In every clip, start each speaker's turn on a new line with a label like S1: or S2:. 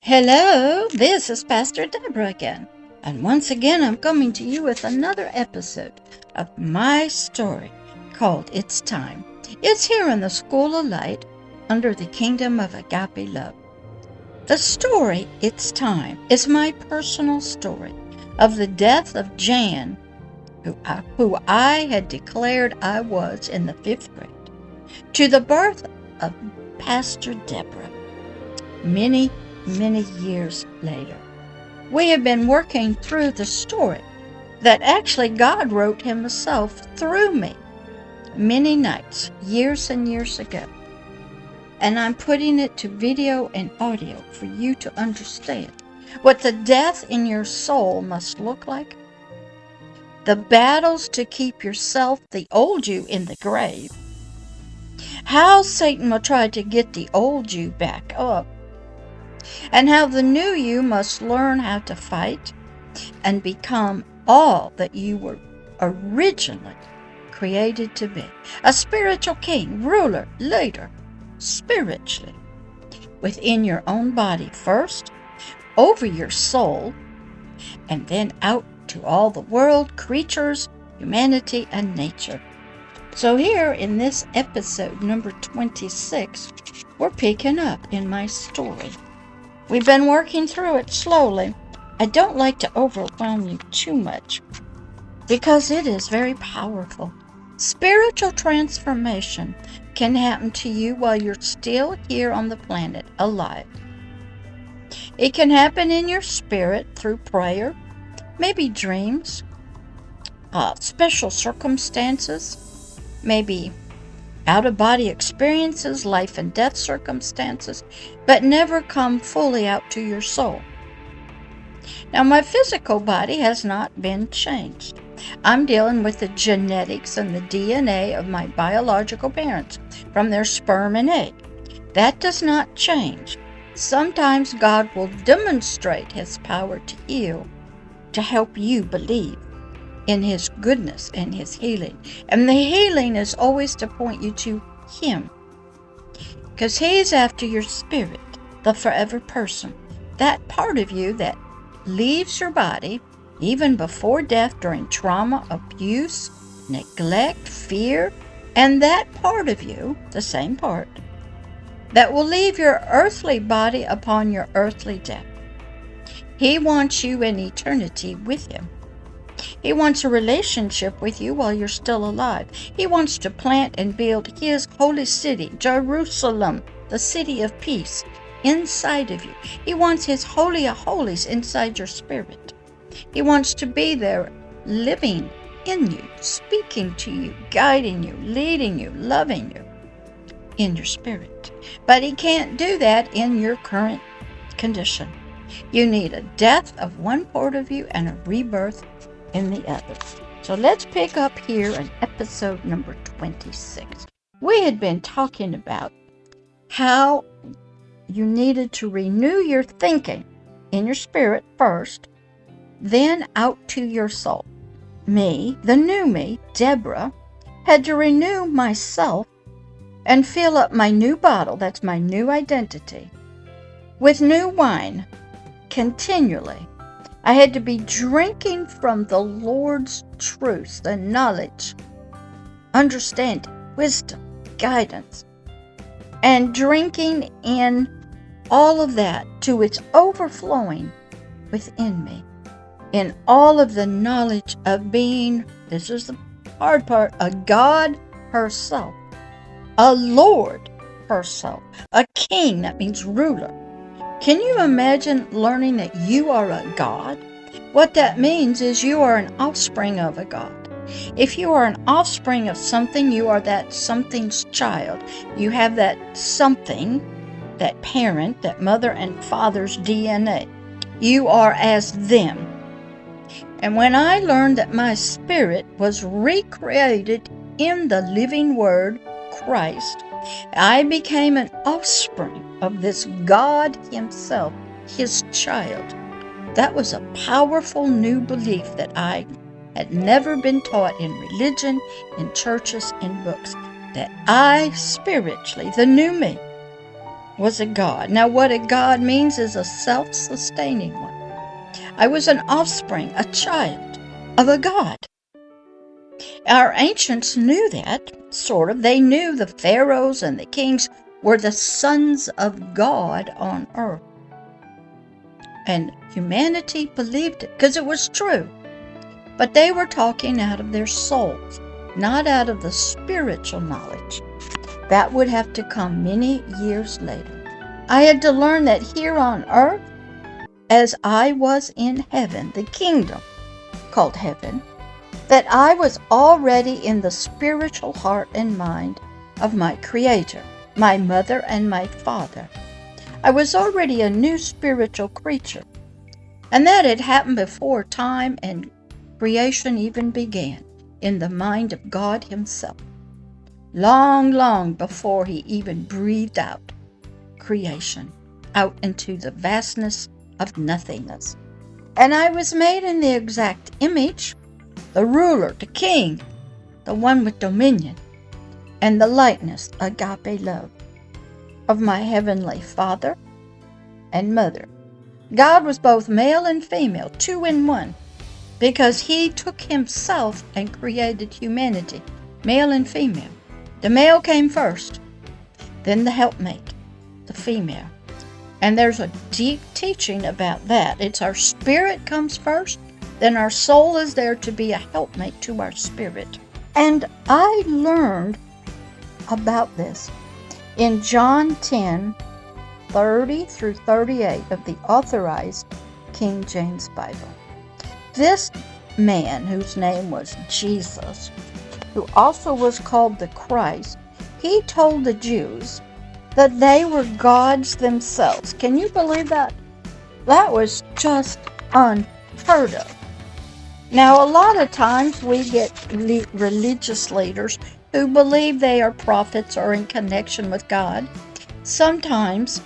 S1: Hello, this is Pastor Deborah again, and once again I'm coming to you with another episode of my story called It's Time. It's here in the School of Light under the Kingdom of Agape Love. The story, It's Time, is my personal story of the death of Jan, who I had declared I was in the 5th grade, to the birth of Pastor Deborah, many years later. We have been working through the story that actually God wrote himself through me many nights, years and years ago. And I'm putting it to video and audio for you to understand what the death in your soul must look like, the battles to keep yourself, the old you, in the grave, how Satan will try to get the old you back up, and how the new you must learn how to fight and become all that you were originally created to be. A spiritual king, ruler, leader, spiritually, within your own body first, over your soul, and then out to all the world, creatures, humanity, and nature. So here in this episode number 26, we're picking up in my story. We've been working through it slowly. I don't like to overwhelm you too much because it is very powerful. Spiritual transformation can happen to you while you're still here on the planet, alive. It can happen in your spirit through prayer, maybe dreams, special circumstances, maybe out-of-body experiences, life and death circumstances, but never come fully out to your soul. Now, my physical body has not been changed. I'm dealing with the genetics and the DNA of my biological parents from their sperm and egg. That does not change. Sometimes God will demonstrate his power to you to help you believe in his goodness and his healing. And the healing is always to point you to him, because he's after your spirit, the forever person, that part of you that leaves your body even before death, during trauma, abuse, neglect, fear, and that part of you, the same part, that will leave your earthly body upon your earthly death. He wants you in eternity with him. He wants a relationship with you while you're still alive. He wants to plant and build his holy city, Jerusalem, the city of peace, inside of you. He wants his holy of holies inside your spirit. He wants to be there, living in you, speaking to you, guiding you, leading you, loving you in your spirit. But he can't do that in your current condition. You need a death of one part of you and a rebirth in the other. So let's pick up here in episode number 26. We had been talking about how you needed to renew your thinking in your spirit first, then out to your soul. Me, the new me, Deborah, had to renew myself and fill up my new bottle, that's my new identity, with new wine continually. I had to be drinking from the Lord's truth, the knowledge, understanding, wisdom, guidance, and drinking in all of that to its overflowing within me, in all of the knowledge of being, this is the hard part, a God herself, a Lord herself, a king, that means ruler. Can you imagine learning that you are a God? What that means is you are an offspring of a God. If you are an offspring of something, you are that something's child. You have that something, that parent, that mother and father's DNA. You are as them. And when I learned that my spirit was recreated in the living Word, Christ, I became an offspring of this God himself, his child. That was a powerful new belief that I had never been taught in religion, in churches, in books, that I spiritually, the new me, was a god. Now, what a god means is a self-sustaining one. I was an offspring, a child of a god. Our ancients knew that, sort of. They knew the pharaohs and the kings were the sons of God on earth. And humanity believed it because it was true. But they were talking out of their souls, not out of the spiritual knowledge. That would have to come many years later. I had to learn that here on earth, as I was in heaven, the kingdom called heaven, that I was already in the spiritual heart and mind of my Creator, my mother and my father. I was already a new spiritual creature, and that had happened before time and creation even began, in the mind of God Himself, long, long before He even breathed out creation, out into the vastness of nothingness. And I was made in the exact image, the ruler, the king, the one with dominion, and the likeness, agape love, of my heavenly Father and Mother. God was both male and female, two in one, because He took Himself and created humanity, male and female. The male came first, then the helpmate, the female. And there's a deep teaching about that. It's our spirit comes first, then our soul is there to be a helpmate to our spirit. And I learned about this in John 10:30 through 38 of the Authorized King James Bible. This man, whose name was Jesus, who also was called the Christ, he told the Jews that they were gods themselves. Can you believe that? That was just unheard of. Now, a lot of times we get religious leaders who believe they are prophets or in connection with God. Sometimes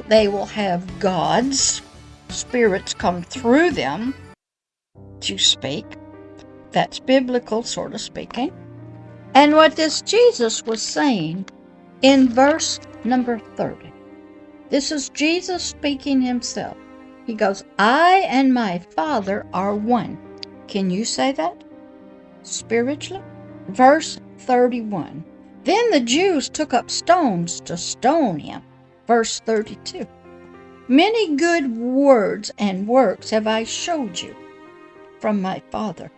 S1: they will have gods, spirits come through them to speak. That's biblical, sort of speaking. And what this Jesus was saying in verse number 30, this is Jesus speaking Himself. He goes, I and my Father are one. Can you say that spiritually? Verse 31. Then the Jews took up stones to stone Him. Verse 32. Many good words and works have I showed you from my Father.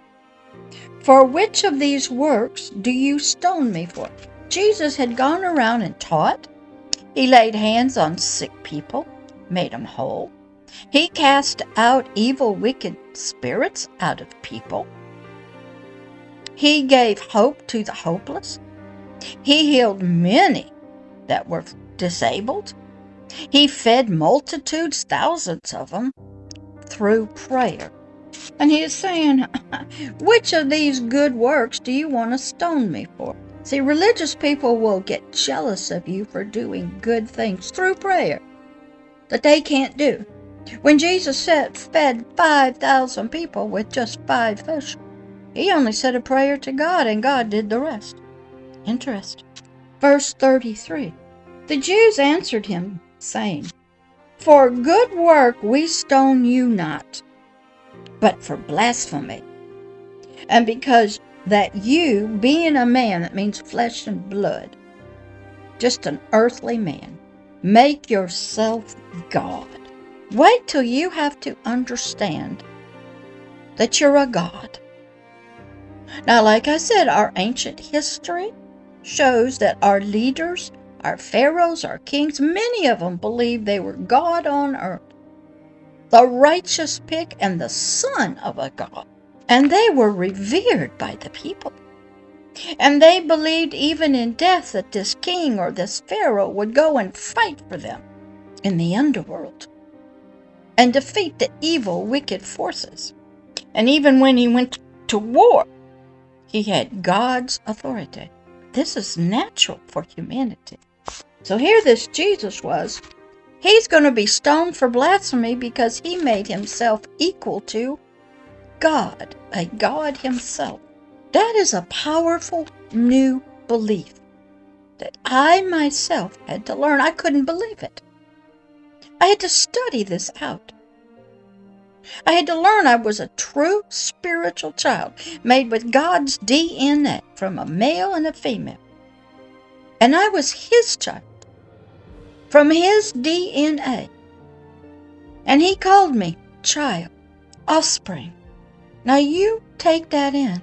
S1: For which of these works do you stone me for? Jesus had gone around and taught. He laid hands on sick people, made them whole. He cast out evil, wicked spirits out of people. He gave hope to the hopeless. He healed many that were disabled. He fed multitudes, thousands of them, through prayer. And He is saying, which of these good works do you want to stone me for? See, religious people will get jealous of you for doing good things through prayer that they can't do. When Jesus fed 5,000 people with just 5 fish, He only said a prayer to God, and God did the rest. Interesting. Verse 33. The Jews answered Him, saying, For good work we stone you not, but for blasphemy. And because that you, being a man, that means flesh and blood, just an earthly man, make yourself God. Wait till you have to understand that you're a god. Now, like I said, our ancient history shows that our leaders, our pharaohs, our kings, many of them believed they were God on earth, the righteous pick and the son of a god. And they were revered by the people. And they believed even in death that this king or this pharaoh would go and fight for them in the underworld and defeat the evil, wicked forces. And even when he went to war, he had God's authority. This is natural for humanity. So here this Jesus was. He's going to be stoned for blasphemy because he made himself equal to God, a God Himself. That is a powerful new belief. that I myself had to learn. I couldn't believe it. I had to study this out. I had to learn I was a true spiritual child, made with God's DNA from a male and a female. And I was His child, from His DNA. And He called me child, offspring. Now you take that in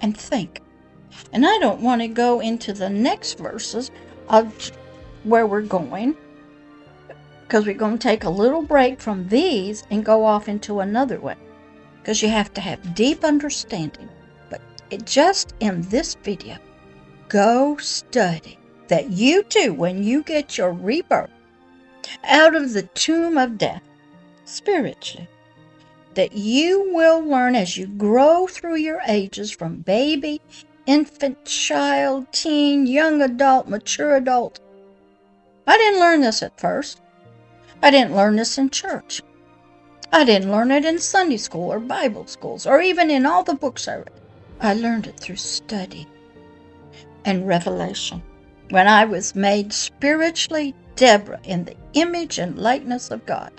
S1: and think. And I don't want to go into the next verses of where we're going, because we're going to take a little break from these and go off into another way, because you have to have deep understanding. But just in this video, go study that you too, when you get your rebirth out of the tomb of death spiritually, that you will learn as you grow through your ages from baby, infant, child, teen, young adult, mature adult. I didn't learn this at first. I didn't learn this in church. I didn't learn it in Sunday school or Bible schools or even in all the books I read. I learned it through study and revelation. When I was made spiritually Deborah in the image and likeness of God,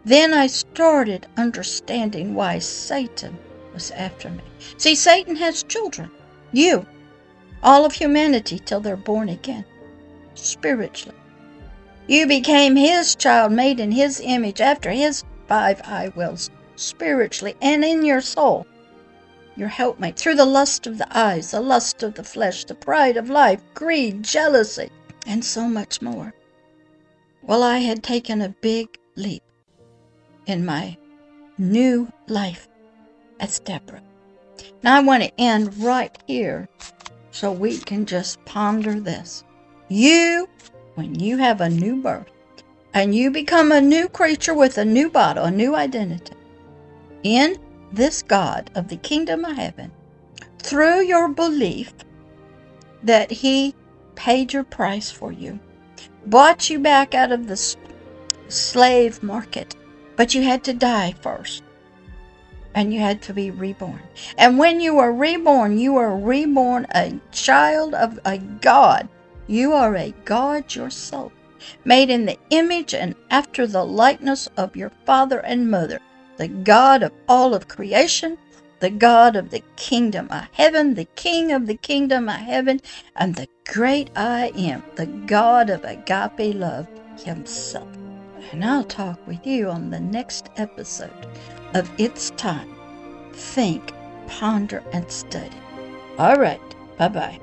S1: then I started understanding why Satan was after me. See, Satan has children. You, all of humanity till they're born again, spiritually. You became His child, made in His image, after His 5 I wills, spiritually and in your soul. Your helpmate, through the lust of the eyes, the lust of the flesh, the pride of life, greed, jealousy, and so much more. Well, I had taken a big leap in my new life as Deborah. Now I want to end right here so we can just ponder this. You, when you have a new birth and you become a new creature with a new body, a new identity in this God of the kingdom of heaven, through your belief that He paid your price for you, bought you back out of the slave market, but you had to die first. And you had to be reborn. And when you are reborn a child of a God. You are a God yourself, made in the image and after the likeness of your father and mother, the God of all of creation, the God of the kingdom of heaven, the King of the kingdom of heaven, and the great I Am, the God of agape love Himself. And I'll talk with you on the next episode of It's Time. Think, ponder, and study. All right. Bye-bye.